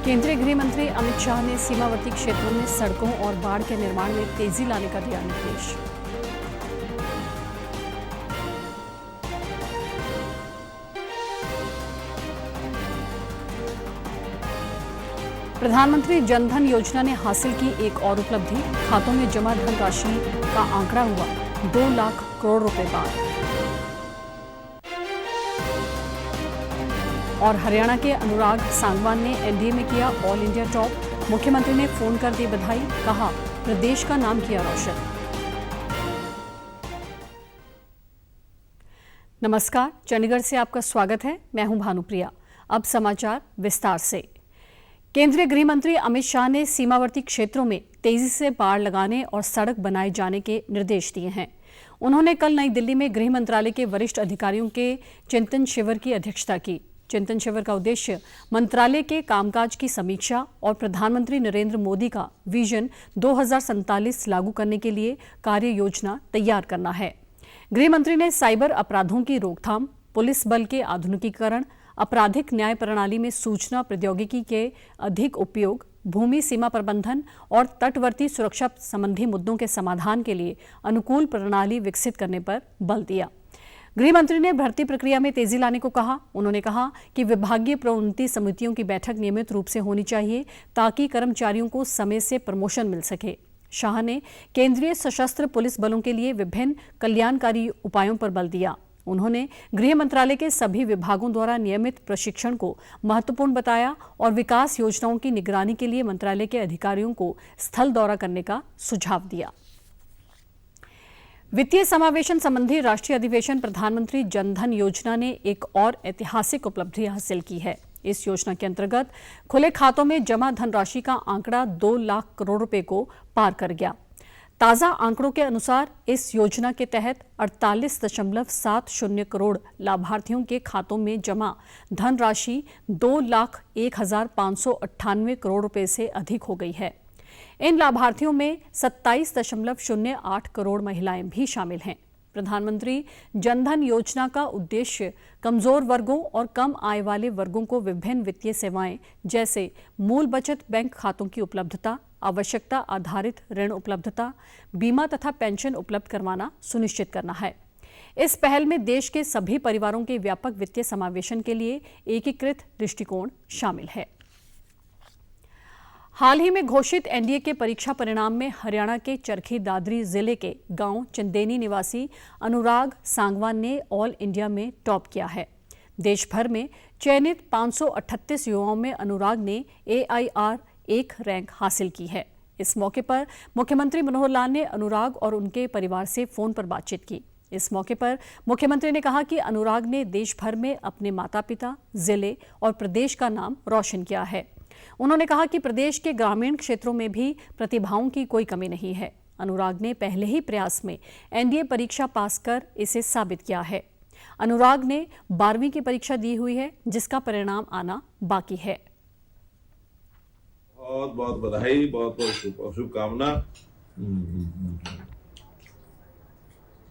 केंद्रीय गृह मंत्री अमित शाह ने सीमावर्ती क्षेत्रों में सड़कों और बाढ़ के निर्माण में तेजी लाने का दिया निर्देश। प्रधानमंत्री जनधन योजना ने हासिल की एक और उपलब्धि, खातों में जमा धनराशि का आंकड़ा हुआ 2 लाख करोड़ रुपए पार। और हरियाणा के अनुराग सांगवान ने एनडीए में किया ऑल इंडिया टॉप, मुख्यमंत्री ने फोन कर दी बधाई, कहा प्रदेश का नाम किया रोशन। नमस्कार, चंडीगढ़ से आपका स्वागत है। मैं हूं भानुप्रिया। अब समाचार विस्तार से। केंद्रीय गृह मंत्री अमित शाह ने सीमावर्ती क्षेत्रों में तेजी से बाड़ लगाने और सड़क बनाए जाने के निर्देश दिए हैं। उन्होंने कल नई दिल्ली में गृह मंत्रालय के वरिष्ठ अधिकारियों के चिंतन शिविर की अध्यक्षता की। चिंतन शिविर का उद्देश्य मंत्रालय के कामकाज की समीक्षा और प्रधानमंत्री नरेंद्र मोदी का विजन 2047 लागू करने के लिए कार्य योजना तैयार करना है। गृह मंत्री ने साइबर अपराधों की रोकथाम, पुलिस बल के आधुनिकीकरण, आपराधिक न्याय प्रणाली में सूचना प्रौद्योगिकी के अधिक उपयोग, भूमि सीमा प्रबंधन और तटवर्ती सुरक्षा संबंधी मुद्दों के समाधान के लिए अनुकूल प्रणाली विकसित करने पर बल दिया। गृह मंत्री ने भर्ती प्रक्रिया में तेजी लाने को कहा। उन्होंने कहा कि विभागीय प्रोन्नति समितियों की बैठक नियमित रूप से होनी चाहिए ताकि कर्मचारियों को समय से प्रमोशन मिल सके। शाह ने केंद्रीय सशस्त्र पुलिस बलों के लिए विभिन्न कल्याणकारी उपायों पर बल दिया। उन्होंने गृह मंत्रालय के सभी विभागों द्वारा नियमित प्रशिक्षण को महत्वपूर्ण बताया और विकास योजनाओं की निगरानी के लिए मंत्रालय के अधिकारियों को स्थल दौरा करने का सुझाव दिया। वित्तीय समावेशन संबंधी राष्ट्रीय अधिवेशन प्रधानमंत्री जनधन योजना ने एक और ऐतिहासिक उपलब्धि हासिल की है। इस योजना के अंतर्गत खुले खातों में जमा धनराशि का आंकड़ा 2 लाख करोड़ रुपए को पार कर गया। ताजा आंकड़ों के अनुसार इस योजना के तहत 48.70 करोड़ लाभार्थियों के खातों में जमा धनराशि 2,01,598 करोड़ रुपए से अधिक हो गई है। इन लाभार्थियों में 27.08 करोड़ महिलाएं भी शामिल हैं। प्रधानमंत्री जनधन योजना का उद्देश्य कमजोर वर्गों और कम आय वाले वर्गों को विभिन्न वित्तीय सेवाएं जैसे मूल बचत बैंक खातों की उपलब्धता, आवश्यकता आधारित ऋण उपलब्धता, बीमा तथा पेंशन उपलब्ध करवाना सुनिश्चित करना है। इस पहल में देश के सभी परिवारों के व्यापक वित्तीय समावेशन के लिए एकीकृत दृष्टिकोण शामिल है। हाल ही में घोषित एनडीए के परीक्षा परिणाम में हरियाणा के चरखी दादरी जिले के गांव चंदेनी निवासी अनुराग सांगवान ने ऑल इंडिया में टॉप किया है। देश भर में चयनित 538 युवाओं में अनुराग ने AIR 1 रैंक हासिल की है। इस मौके पर मुख्यमंत्री मनोहर लाल ने अनुराग और उनके परिवार से फोन पर बातचीत की। इस मौके पर मुख्यमंत्री ने कहा कि अनुराग ने देश भर में अपने माता पिता, जिले और प्रदेश का नाम रोशन किया है। उन्होंने कहा कि प्रदेश के ग्रामीण क्षेत्रों में भी प्रतिभाओं की कोई कमी नहीं है। अनुराग ने पहले ही प्रयास में एनडीए परीक्षा पास कर इसे साबित किया है। अनुराग ने 12वीं की परीक्षा दी हुई है, जिसका परिणाम आना बाकी है। बहुत बहुत बधाई, बहुत बहुत शुभकामना।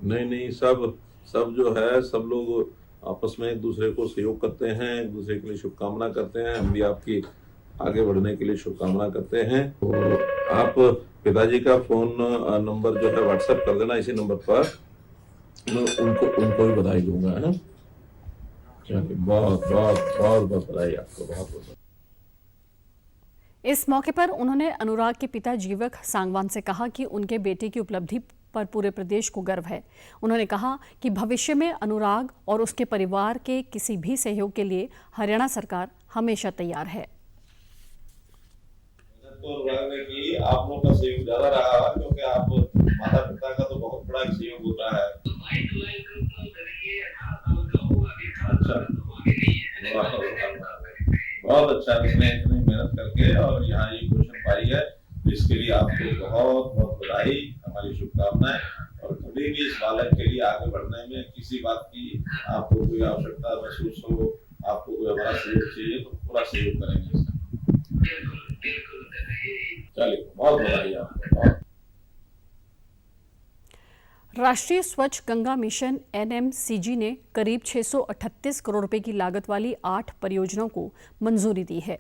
नहीं, सब जो है, सब लोग आपस में एक दूसरे को सहयोग करते हैं, एक दूसरे के लिए शुभकामना करते हैं। हम भी आपकी आगे बढ़ने के लिए शुभकामना करते हैं। तो आप पिताजी का फोन नंबर जो है व्हाट्सएप कर देना इसी नंबर पर, मैं उनको भी बधाई दूंगा, है ना। चलिए, बहुत बधाई आपको, बहुत। इस मौके पर उन्होंने अनुराग के पिता जीवक सांगवान से कहा कि उनके बेटे की उपलब्धि पर पूरे प्रदेश को गर्व है। उन्होंने कहा कि भविष्य में अनुराग और उसके परिवार के किसी भी सहयोग के लिए हरियाणा सरकार हमेशा तैयार है। तो कि आप लोगों का सहयोग ज्यादा रहा, क्योंकि आप माता पिता का तो बहुत बड़ा सहयोग होता है। अच्छा, बहुत अच्छा, इसने इतनी मेहनत करके और यहाँ ये पोजीशन पाई है, तो इसके लिए आपको बहुत बहुत बधाई, हमारी शुभकामनाएं। और कभी भी इस बालक के लिए आगे बढ़ने में किसी बात की आपको कोई आवश्यकता महसूस हो, आपको कोई हमारा सहयोग चाहिए, तो पूरा सहयोग करेंगे इसका। चलिए, बहुत बधाई आपको। राष्ट्रीय स्वच्छ गंगा मिशन NMCG ने करीब 638 करोड़ रुपए की लागत वाली 8 परियोजनाओं को मंजूरी दी है।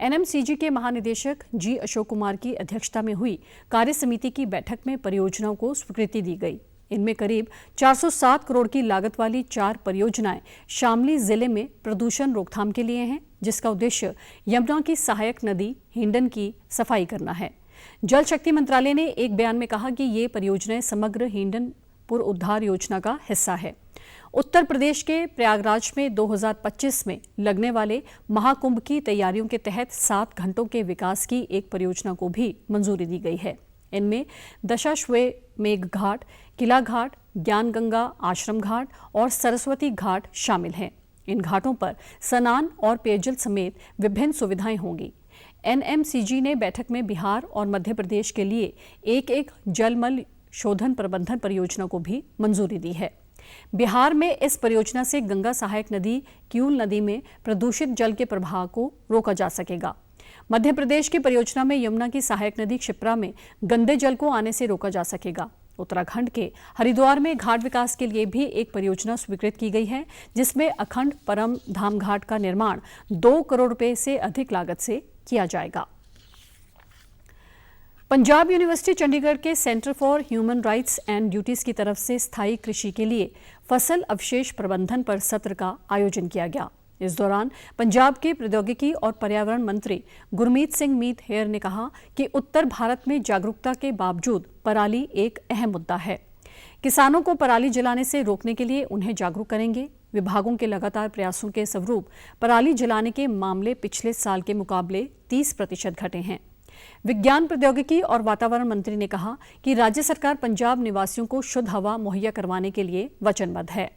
एनएमसीजी के महानिदेशक जी अशोक कुमार की अध्यक्षता में हुई कार्य समिति की बैठक में परियोजनाओं को स्वीकृति दी गई। इनमें करीब 407 करोड़ की लागत वाली 4 परियोजनाएं शामली जिले में प्रदूषण रोकथाम के लिए हैं, जिसका उद्देश्य यमुना की सहायक नदी हिंडन की सफाई करना है। जल शक्ति मंत्रालय ने एक बयान में कहा कि ये परियोजनाएं समग्र हिंडन पुनरुद्धार योजना का हिस्सा है। उत्तर प्रदेश के प्रयागराज में 2025 में लगने वाले महाकुंभ की तैयारियों के तहत 7 घाटों के विकास की एक परियोजना को भी मंजूरी दी गई है। इनमें दशाश्वमेध घाट, किला घाट, ज्ञान गंगा आश्रम घाट और सरस्वती घाट शामिल हैं। इन घाटों पर स्नान और पेयजल समेत विभिन्न सुविधाएं होंगी। एनएमसीजी ने बैठक में बिहार और मध्य प्रदेश के लिए एक जलमल शोधन प्रबंधन परियोजना को भी मंजूरी दी है। बिहार में इस परियोजना से गंगा सहायक नदी क्यूल नदी में प्रदूषित जल के प्रवाह को रोका जा सकेगा। मध्य प्रदेश की परियोजना में यमुना की सहायक नदी क्षिप्रा में गंदे जल को आने से रोका जा सकेगा। उत्तराखंड के हरिद्वार में घाट विकास के लिए भी एक परियोजना स्वीकृत की गई है, जिसमें अखंड परम धाम घाट का निर्माण 2 करोड़ रुपए से अधिक लागत से किया जाएगा। पंजाब यूनिवर्सिटी चंडीगढ़ के centre for human rights and duties की तरफ से स्थायी कृषि के लिए फसल अवशेष प्रबंधन पर सत्र का आयोजन किया गया। इस दौरान पंजाब के प्रौद्योगिकी और पर्यावरण मंत्री गुरमीत सिंह मीत हेयर ने कहा कि उत्तर भारत में जागरूकता के बावजूद पराली एक अहम मुद्दा है। किसानों को पराली जलाने से रोकने के लिए उन्हें जागरूक करेंगे। विभागों के लगातार प्रयासों के स्वरूप पराली जलाने के मामले पिछले साल के मुकाबले 30% घटे हैं। विज्ञान प्रौद्योगिकी और वातावरण मंत्री ने कहा कि राज्य सरकार पंजाब निवासियों को शुद्ध हवा मुहैया करवाने के लिए वचनबद्ध है।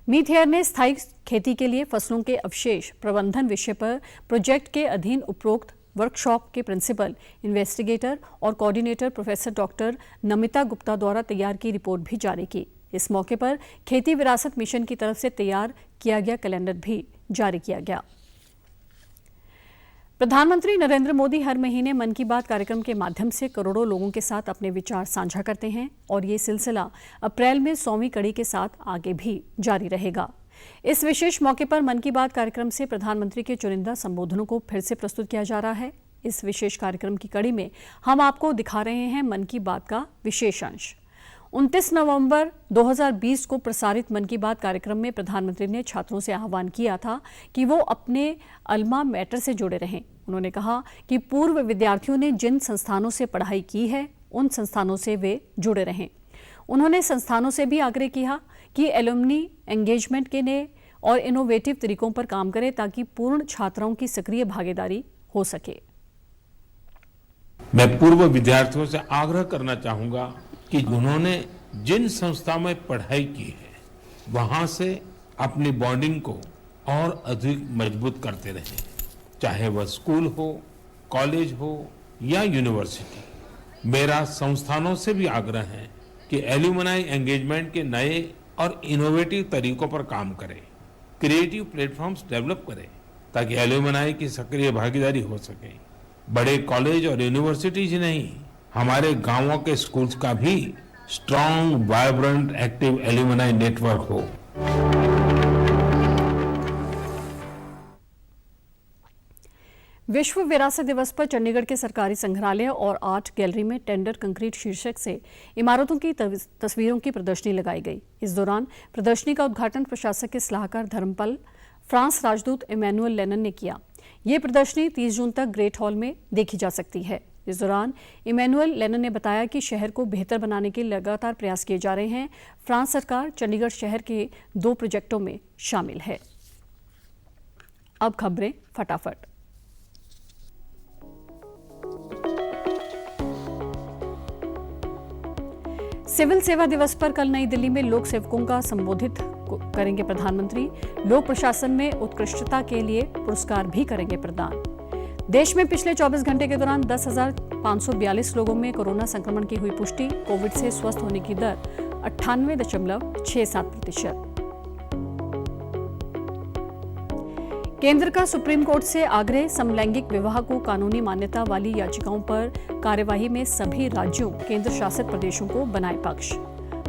मीत हेयर ने स्थायी खेती के लिए फसलों के अवशेष प्रबंधन विषय पर प्रोजेक्ट के अधीन उपरोक्त वर्कशॉप के प्रिंसिपल, इन्वेस्टिगेटर और coordinator professor doctor Namita Gupta द्वारा तैयार की रिपोर्ट भी जारी की। इस मौके पर खेती विरासत मिशन की तरफ से तैयार किया गया कैलेंडर भी जारी किया गया। प्रधानमंत्री नरेंद्र मोदी हर महीने मन की बात कार्यक्रम के माध्यम से करोड़ों लोगों के साथ अपने विचार साझा करते हैं और ये सिलसिला अप्रैल में 100वीं कड़ी के साथ आगे भी जारी रहेगा। इस विशेष मौके पर मन की बात कार्यक्रम से प्रधानमंत्री के चुनिंदा संबोधनों को फिर से प्रस्तुत किया जा रहा है। इस विशेष कार्यक्रम की कड़ी में हम आपको दिखा रहे हैं मन की बात का विशेष अंश। 29 नवंबर 2020 को प्रसारित मन की बात कार्यक्रम में प्रधानमंत्री ने छात्रों से आह्वान किया था कि वो अपने अल्मा मैटर से जुड़े रहें। उन्होंने कहा कि पूर्व विद्यार्थियों ने जिन संस्थानों से पढ़ाई की है, उन संस्थानों से वे जुड़े रहें। उन्होंने संस्थानों से भी आग्रह किया कि एलुमनी एंगेजमेंट के नए और इनोवेटिव तरीकों पर काम करें ताकि पूर्ण छात्राओं की सक्रिय भागीदारी हो सके। मैं पूर्व विद्यार्थियों से आग्रह करना चाहूंगा कि उन्होंने जिन संस्था में पढ़ाई की है, वहां से अपनी बॉन्डिंग को और अधिक मजबूत करते रहें, चाहे वह स्कूल हो, कॉलेज हो या यूनिवर्सिटी। मेरा संस्थानों से भी आग्रह है कि एल्यूमनाई एंगेजमेंट के नए और इनोवेटिव तरीकों पर काम करें, क्रिएटिव प्लेटफॉर्म्स डेवलप करें ताकि एल्यूमनाई की सक्रिय भागीदारी हो सके। बड़े कॉलेज और यूनिवर्सिटीज ही नहीं, हमारे गांवों के स्कूल्स का भी strong, vibrant, active alumni network हो। विश्व विरासत दिवस पर चंडीगढ़ के सरकारी संग्रहालय और आर्ट गैलरी में टेंडर कंक्रीट शीर्षक से इमारतों की तस्वीरों की प्रदर्शनी लगाई गई। इस दौरान प्रदर्शनी का उद्घाटन प्रशासक के सलाहकार धर्मपाल फ्रांस राजदूत इमैनुअल लेनन ने किया। ये प्रदर्शनी 30 जून तक ग्रेट हॉल में देखी जा सकती है। इस दौरान इमैनुअल लेनन ने बताया कि शहर को बेहतर बनाने के लगातार प्रयास किए जा रहे हैं। फ्रांस सरकार चंडीगढ़ शहर के 2 प्रोजेक्टों में शामिल है। अब खबरें फटाफट। सिविल सेवा दिवस पर कल नई दिल्ली में लोक सेवकों का संबोधित करेंगे प्रधानमंत्री। लोक प्रशासन में उत्कृष्टता के लिए पुरस्कार भी करेंगे प्रदान। देश में पिछले 24 घंटे के दौरान 10,542 लोगों में कोरोना संक्रमण की हुई पुष्टि। कोविड से स्वस्थ होने की दर 98.67%। केंद्र का सुप्रीम कोर्ट से आग्रह, समलैंगिक विवाह को कानूनी मान्यता वाली याचिकाओं पर कार्यवाही में सभी राज्यों, केंद्र शासित प्रदेशों को बनाए पक्ष।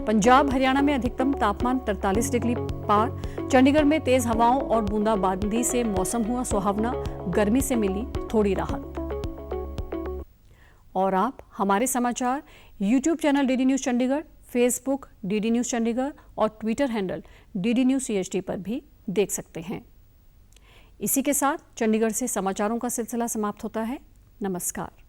पंजाब हरियाणा में अधिकतम तापमान 43 डिग्री पार, चंडीगढ़ में तेज हवाओं और बूंदाबांदी से मौसम हुआ सुहावना, गर्मी से मिली थोड़ी राहत। और आप हमारे समाचार YouTube channel DD news Chandigarh, Facebook DD news Chandigarh और Twitter handle DD news CHD पर भी देख सकते हैं। इसी के साथ चंडीगढ़ से समाचारों का सिलसिला समाप्त होता है। नमस्कार।